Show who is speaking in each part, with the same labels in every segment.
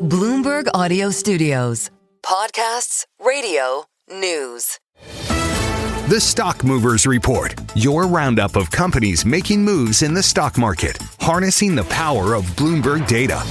Speaker 1: Bloomberg Audio Studios. Podcasts, radio, news.
Speaker 2: The Stock Movers Report, your roundup of companies making moves in the stock market, harnessing the power of Bloomberg data.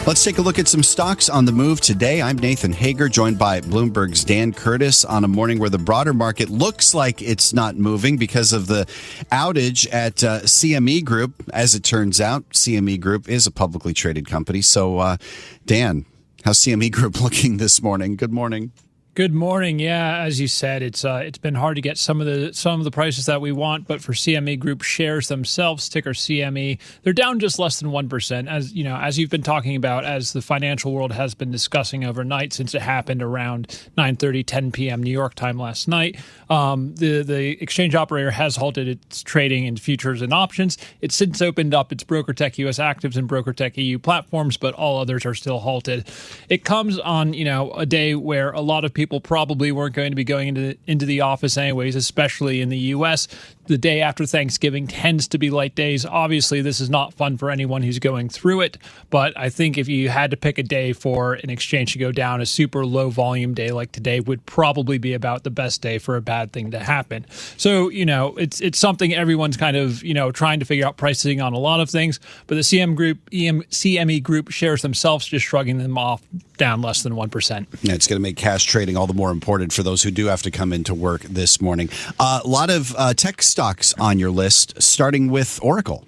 Speaker 3: Let's take a look at some stocks on the move today. I'm Nathan Hager, joined by Bloomberg's Dan Curtis on a morning where the broader market looks like it's not moving because of the outage at CME Group. As it turns out, CME Group is a publicly traded company. So, Dan, how's CME Group looking this morning? Good morning.
Speaker 4: Good morning. Yeah, as you said, it's been hard to get some of the prices that we want, but for CME Group shares themselves, ticker CME, they're down just less than 1%. As you know, as you've been talking about, as the financial world has been discussing overnight since it happened around 9:30, 10 p.m. New York time last night. The exchange operator has halted its trading in futures and options. It's since opened up its BrokerTech US actives and BrokerTech EU platforms, but all others are still halted. It comes on, a day where a lot of people probably weren't going to be going into the office anyways, especially in the U.S. The day after Thanksgiving tends to be light days. Obviously, this is not fun for anyone who's going through it, but I think if you had to pick a day for an exchange to go down, a super low volume day like today would probably be about the best day for a bad thing to happen. So, it's something everyone's kind of, trying to figure out pricing on a lot of things, but the CME Group shares themselves just shrugging them off, down less than 1%.
Speaker 3: Yeah, it's going to make cash trading all the more important for those who do have to come into work this morning. A lot of tech stocks on your list, starting with Oracle.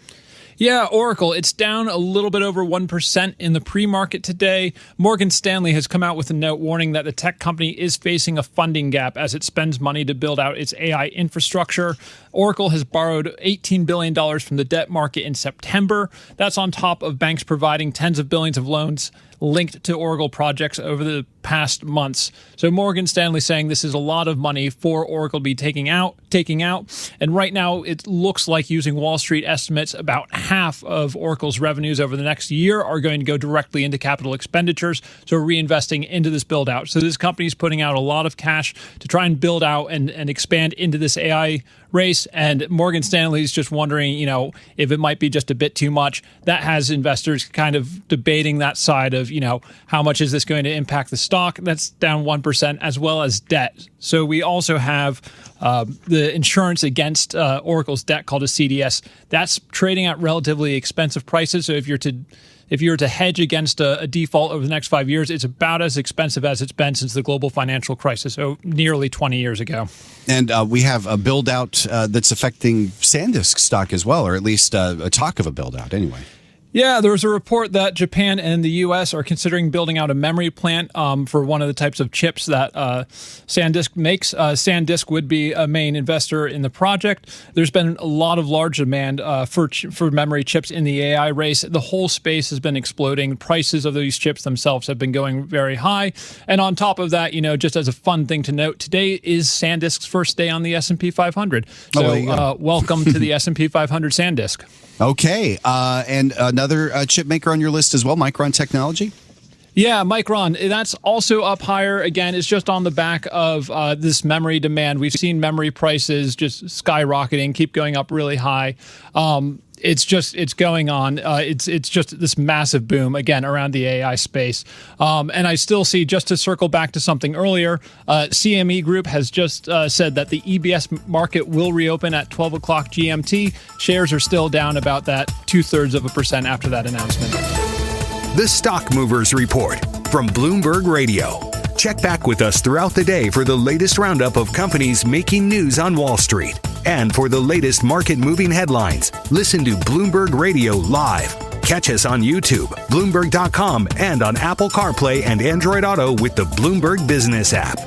Speaker 4: Yeah, Oracle, it's down a little bit over 1% in the pre-market today. Morgan Stanley has come out with a note warning that the tech company is facing a funding gap as it spends money to build out its AI infrastructure. Oracle has borrowed $18 billion from the debt market in September. That's on top of banks providing tens of billions of loans linked to Oracle projects over the past months. So Morgan Stanley saying this is a lot of money for Oracle to be taking out. And right now it looks like, using Wall Street estimates, about half of Oracle's revenues over the next year are going to go directly into capital expenditures, so reinvesting into this build out. So this company's putting out a lot of cash to try and build out and expand into this AI race. And Morgan Stanley's just wondering, if it might be just a bit too much. That has investors kind of debating that side of, how much is this going to impact the stock? That's down 1%, as well as debt. So we also have the insurance against Oracle's debt, called a CDS. That's trading at relatively expensive prices. So if you're to hedge against a default over the next 5 years, it's about as expensive as it's been since the global financial crisis, so nearly 20 years ago.
Speaker 3: And we have a build-out that's affecting SanDisk stock as well, or at least a talk of a build-out anyway.
Speaker 4: Yeah, there was a report that Japan and the U.S. are considering building out a memory plant for one of the types of chips that SanDisk makes. SanDisk would be a main investor in the project. There's been a lot of large demand for memory chips in the AI race. The whole space has been exploding. Prices of these chips themselves have been going very high. And on top of that, just as a fun thing to note, today is SanDisk's first day on the S&P 500. So welcome to the S&P 500 SanDisk.
Speaker 3: Okay, and another chip maker on your list as well, Micron Technology?
Speaker 4: Yeah, Micron, that's also up higher. Again, it's just on the back of this memory demand. We've seen memory prices just skyrocketing, keep going up really high. It's going on. It's just this massive boom, again, around the AI space. And I still see, just to circle back to something earlier, CME Group has just said that the EBS market will reopen at 12 o'clock GMT. Shares are still down about that 0.2% after that announcement.
Speaker 2: The Stock Movers Report from Bloomberg Radio. Check back with us throughout the day for the latest roundup of companies making news on Wall Street. And for the latest market-moving headlines, listen to Bloomberg Radio live. Catch us on YouTube, Bloomberg.com, and on Apple CarPlay and Android Auto with the Bloomberg Business app.